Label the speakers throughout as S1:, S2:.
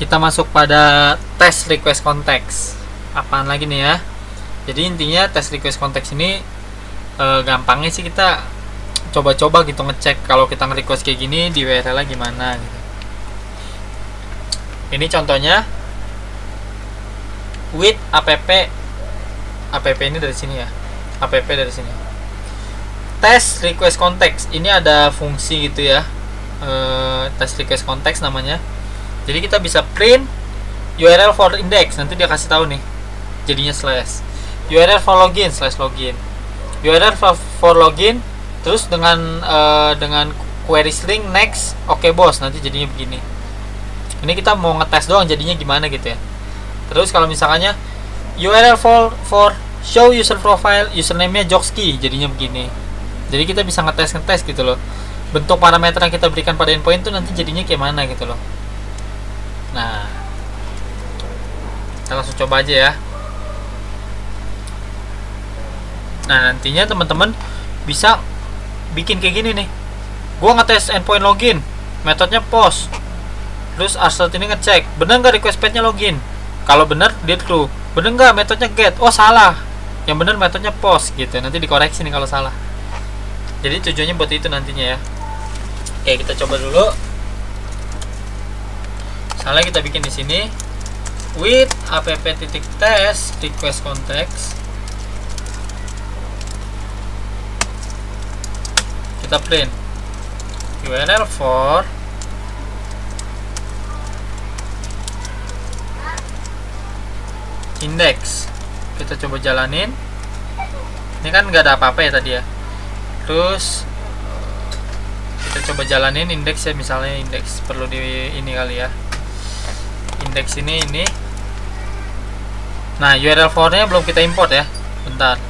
S1: kita masuk pada tes request context. Apaan lagi nih ya? Jadi intinya tes request context ini gampangnya sih kita coba-coba gitu ngecek kalau kita nge-request kayak gini di URL gimana gitu. Ini contohnya with app ini dari sini ya, app dari sini. Tes request context ini ada fungsi gitu ya, tes request context namanya. Jadi kita bisa print URL for index, nanti dia kasih tahu nih jadinya slash, URL for login slash login, URL for login terus dengan query string next oke bos, nanti jadinya begini. Ini kita mau ngetes doang jadinya gimana gitu ya. Terus kalau misalnya URL for show user profile, username-nya Jokski, jadinya begini. Jadi kita bisa ngetes gitu loh. Bentuk parameter yang kita berikan pada endpoint itu nanti jadinya kayak mana gitu loh. Nah, kita langsung coba aja ya. Nah, nantinya teman-teman bisa bikin kayak gini nih. Gua ngetes endpoint login, metodenya post. Terus assert ini ngecek, bener nggak request page-nya login? Kalau bener dia true. Bener nggak metodenya get? Oh salah. Yang bener metodenya post gitu. Nanti dikoreksi nih kalau salah. Jadi tujuannya buat itu nantinya ya. Oke, kita coba dulu. Misalnya kita bikin di sini with app.test request context. Kita print URL for index. Kita coba jalanin. Ini kan nggak ada apa-apa ya tadi ya. Terus kita coba jalanin index ya, misalnya index perlu di ini kali ya. Index ini. Nah, URL for-nya belum kita import ya. Bentar.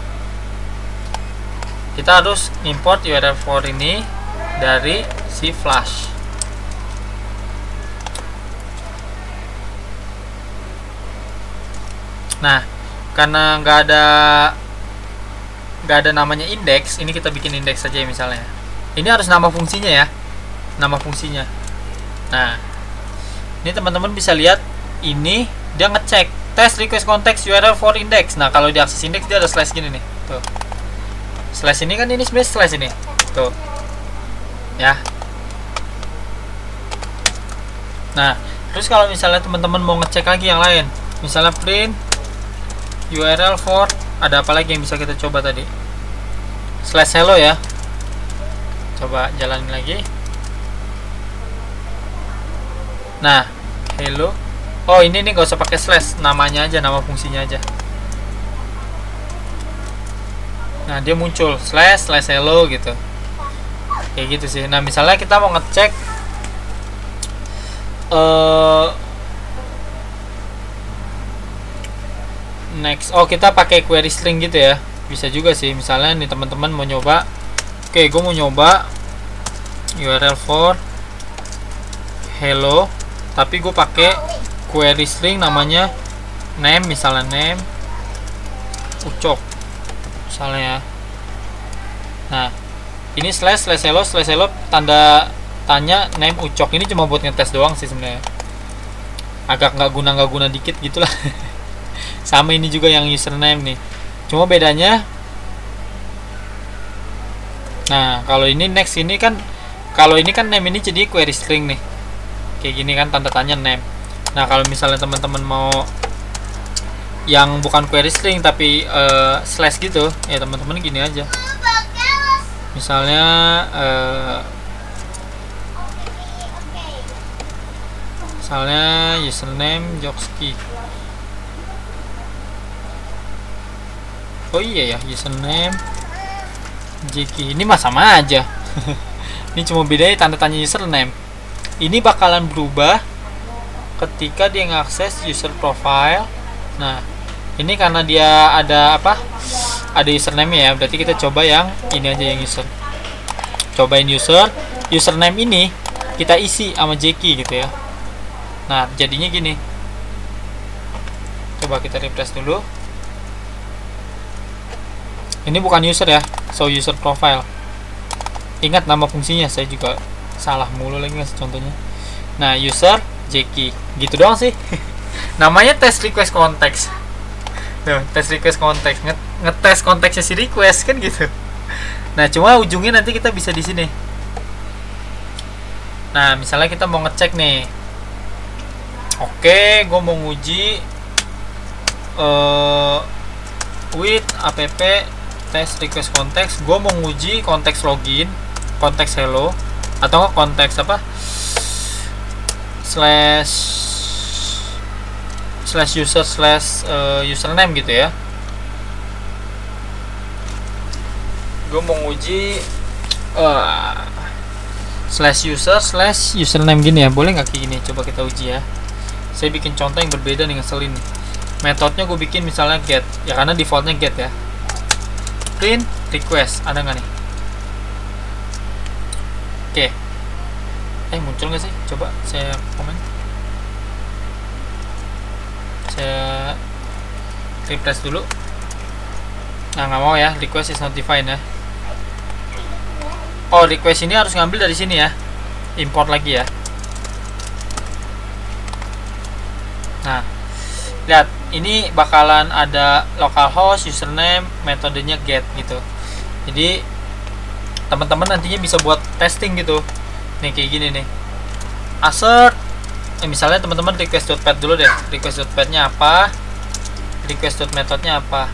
S1: Kita harus import URL for ini dari si Flash. Nah, karena nggak ada namanya index, ini kita bikin index saja ya misalnya. Ini harus nama fungsinya ya, nama fungsinya. Nah, ini teman-teman bisa lihat, ini dia ngecek test request context URL for index. Nah, kalau di akses index dia ada slash gini nih, tuh. Slash ini kan ini sebenarnya slash ini, tuh, ya. Nah, terus kalau misalnya teman-teman mau ngecek lagi yang lain, misalnya print URL for, ada apa lagi yang bisa kita coba tadi? Slash hello ya. Coba jalanin lagi. Nah, hello. Oh, ini nih gak usah pakai slash, namanya aja, nama fungsinya aja. Nah, dia muncul slash hello gitu. Kayak gitu sih. Nah, misalnya kita mau ngecek next, oh kita pakai query string gitu ya, bisa juga sih. Misalnya nih teman-teman mau nyoba, oke, gue mau nyoba URL for hello, tapi gue pakai query string namanya name, misalnya name ucok misalnya ya. Nah, ini slash hello tanda tanya name ucok, ini cuma buat ngetes doang sih sebenarnya, agak nggak guna dikit gitulah. Sama ini juga yang username nih, cuma bedanya, nah kalau ini next ini kan, kalau ini kan name ini jadi query string nih, kayak gini kan tanda tanya name. Nah, kalau misalnya teman-teman mau yang bukan query string tapi slash gitu ya, teman-teman gini aja, misalnya username Jokski. Oh iya ya, username Jeki. Ini mah sama aja. Ini cuma bedanya tanda tanya username. Ini bakalan berubah ketika dia ngakses user profile. Nah, ini karena dia ada apa? Ada username ya. Berarti kita coba yang ini aja, yang user. Cobain username ini kita isi sama Jeki gitu ya. Nah, jadinya gini. Coba kita refresh dulu. Ini bukan user ya, show user profile. Ingat nama fungsinya, saya juga salah mulu lagi ngasih contohnya. Nah, user Jackie gitu doang sih. Namanya test request konteks. Tuh, test request konteks, ngetes konteksnya si request kan gitu. Nah, cuma ujungnya nanti kita bisa di sini. Nah, misalnya kita mau ngecek nih. Oke, gue mau nguji with app test request konteks. Gue mau nguji konteks login, konteks hello, atau konteks apa? slash user slash username gitu ya. Gue mau nguji slash user slash username gini ya, boleh nggak kayak gini? Coba kita uji ya. Saya bikin contoh yang berbeda nih, ngeselin nih. Metodenya gue bikin misalnya get ya, karena defaultnya get ya. Print request, ada nggak nih? Oke. Muncul nggak sih? Coba saya komen. Saya refresh dulu. Nah, nggak mau ya, request is not defined ya. Oh, request ini harus ngambil dari sini ya, import lagi ya. Nah, lihat, ini bakalan ada localhost, username, metodenya get gitu. Jadi teman-teman nantinya bisa buat testing gitu. Nih kayak gini nih. Assert, misalnya teman-teman request.pad dulu deh. Request.pad-nya apa? Request.methodnya apa?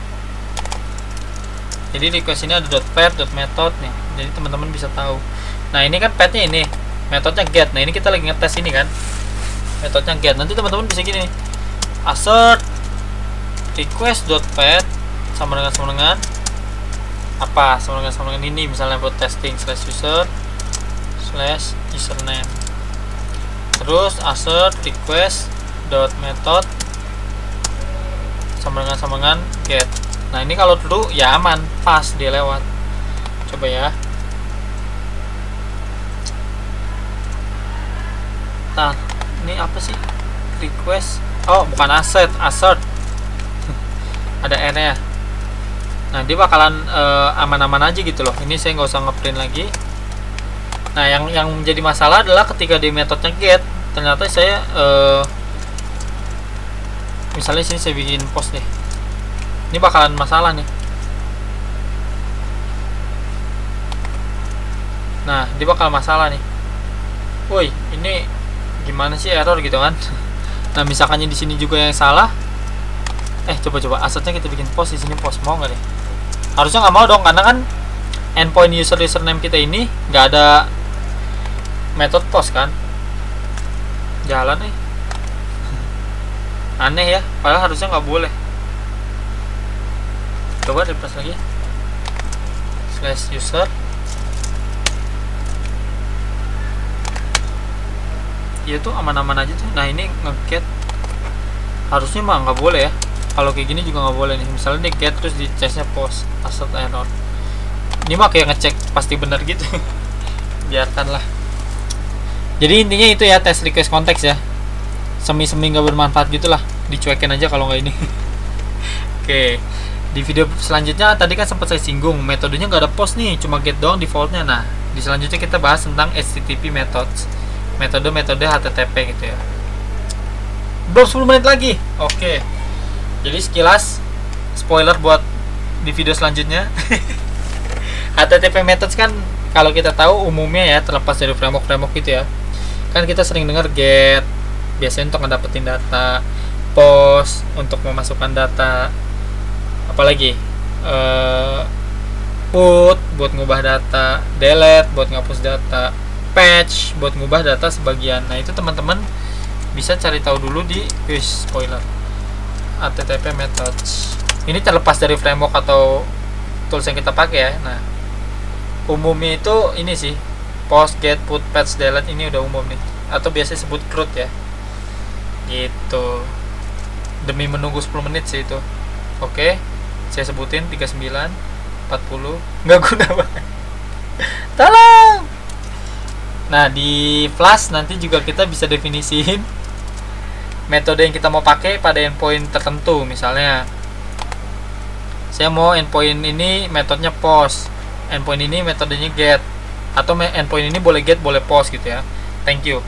S1: Jadi request ini ada .pad.method nih. Jadi teman-teman bisa tahu. Nah, ini kan padnya ini, metodenya get. Nah, ini kita lagi ngetes ini kan, metodenya get. Nanti teman-teman bisa gini, assert request.pad sama dengan apa? Sama dengan ini, misalnya buat testing slash user slash username. Terus assert request.method sama dengan get. Nah, ini kalau dulu ya aman, pas dia lewat. Coba ya. Nah, ini apa sih? Request. Oh, bukan assert. Ada N ya. Nah, dia bakalan aman-aman aja gitu loh. Ini saya nggak usah ngeprint lagi. Nah, yang menjadi masalah adalah ketika di metodenya get, ternyata saya misalnya sini saya bikin post nih. Ini bakalan masalah nih. Nah, dia bakal masalah nih. Woi, ini gimana sih error gitu kan? Nah, misalkannya di sini juga yang salah. Coba asetnya kita bikin post di sini, post mau nggak deh? Harusnya nggak mau dong, karena kan endpoint username kita ini nggak ada metode post kan? Jalan nih. Aneh ya, padahal harusnya nggak boleh. Coba refresh lagi. Slash user. Ya tuh aman-aman aja tuh. Nah, ini nge-get harusnya mah nggak boleh ya. Kalau kayak gini juga nggak boleh nih. Misalnya nih get terus di chestnya post assert error. Ini mah kayak ngecek pasti benar gitu. Biarkanlah. Jadi intinya itu ya, test request konteks ya. Semi-semi nggak bermanfaat gitulah. Dicuekin aja kalau nggak ini. Oke. Di video selanjutnya tadi kan sempat saya singgung, metodenya nggak ada post nih, cuma get doang defaultnya. Nah, di selanjutnya kita bahas tentang HTTP methods, metode HTTP gitu ya. Belum 10 menit lagi. Oke. Jadi sekilas spoiler buat di video selanjutnya. HTTP methods kan kalau kita tahu umumnya ya, terlepas dari framework gitu ya. Kan kita sering dengar get biasanya untuk ngedapetin data, post untuk memasukkan data, apalagi put buat ngubah data, delete buat ngapus data, patch buat ngubah data sebagian. Nah, itu teman-teman bisa cari tahu dulu di spoiler HTTP methods. Ini terlepas dari framework atau tools yang kita pakai ya. Nah, umumnya itu ini sih, post, get, put, patch, delete, ini udah umum nih, atau biasanya sebut CRUD ya gitu. Demi menunggu 10 menit sih itu. Oke, saya sebutin 39 40 nggak guna banget. Tolong. Nah, di Flash nanti juga kita bisa definisiin metode yang kita mau pakai pada endpoint tertentu. Misalnya saya mau endpoint ini metodenya post, endpoint ini metodenya get, atau endpoint ini boleh get boleh post gitu ya. Thank you.